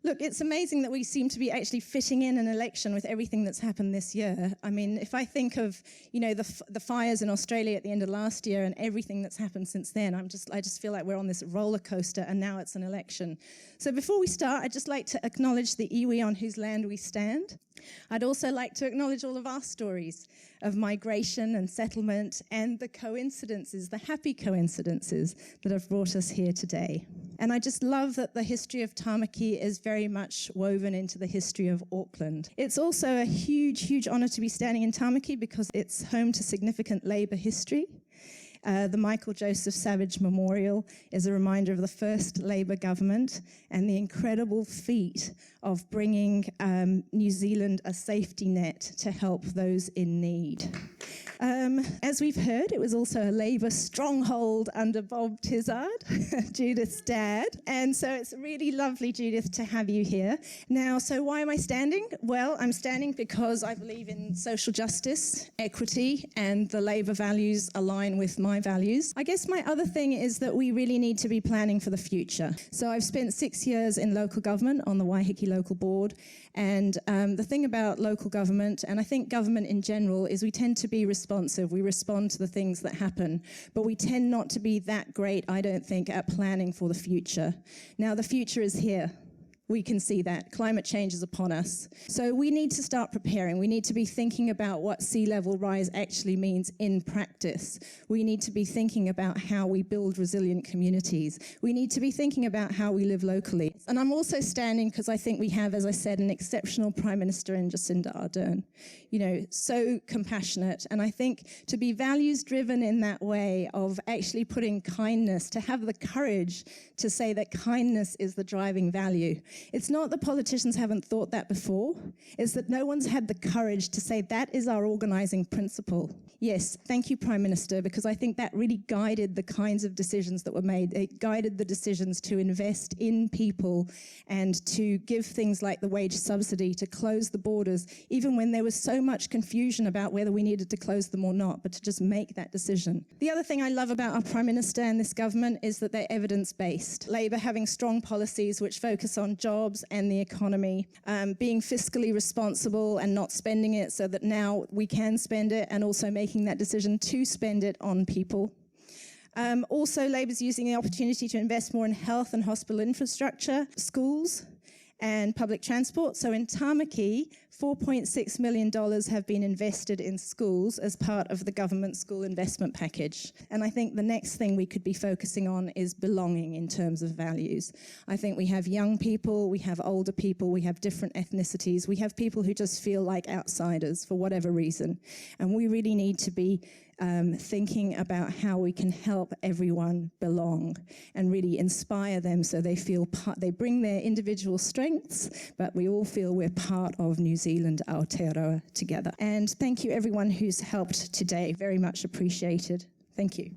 Look, it's amazing that we seem to be actually fitting in an election with everything that's happened this year. I mean, if I think of, you know, the fires in Australia at the end of last year and everything that's happened since then, I just feel like we're on this roller coaster and now it's an election. So before we start, I'd just like to acknowledge the iwi on whose land we stand. I'd also like to acknowledge all of our stories of migration and settlement and the coincidences, the happy coincidences that have brought us here today. And I just love that the history of Tāmaki is very much woven into the history of Auckland. It's also a huge, huge honour to be standing in Tāmaki because it's home to significant labour history. The Michael Joseph Savage Memorial is a reminder of the first Labour government and the incredible feat of bringing New Zealand a safety net to help those in need. As we've heard, it was also a Labour stronghold under Bob Tizard, Judith's dad. And so it's really lovely, Judith, to have you here. Now, so why am I standing? Well, I'm standing because I believe in social justice, equity, and the Labour values align with my values. I guess my other thing is that we really need to be planning for the future. So I've spent 6 years in local government on the Waiheke Local Board. And the thing about local government, and I think government in general, is we tend to be responsive. We respond to the things that happen, but we tend not to be that great, I don't think, at planning for the future. Now, the future is here. We can see that. Climate change is upon us. So we need to start preparing. We need to be thinking about what sea level rise actually means in practice. We need to be thinking about how we build resilient communities. We need to be thinking about how we live locally. And I'm also standing because I think we have, as I said, an exceptional Prime Minister in Jacinda Ardern. You know, so compassionate. And I think to be values-driven in that way of actually putting kindness, to have the courage to say that kindness is the driving value. It's not that politicians haven't thought that before, it's that no one's had the courage to say that is our organising principle. Yes, thank you, Prime Minister, because I think that really guided the kinds of decisions that were made. It guided the decisions to invest in people and to give things like the wage subsidy, to close the borders, even when there was so much confusion about whether we needed to close them or not, but to just make that decision. The other thing I love about our Prime Minister and this government is that they're evidence-based. Labour having strong policies which focus on jobs and the economy, being fiscally responsible and not spending it so that now we can spend it, and also making that decision to spend it on people. Also, Labour's using the opportunity to invest more in health and hospital infrastructure, schools and public transport. So in Tāmaki, $4.6 million have been invested in schools as part of the government school investment package. And I think the next thing we could be focusing on is belonging in terms of values. I think we have young people, we have older people, we have different ethnicities, we have people who just feel like outsiders for whatever reason. And we really need to be thinking about how we can help everyone belong and really inspire them so they feel they bring their individual strengths, but we all feel we're part of New Zealand, Aotearoa, together. And thank you everyone who's helped today, very much appreciated. Thank you.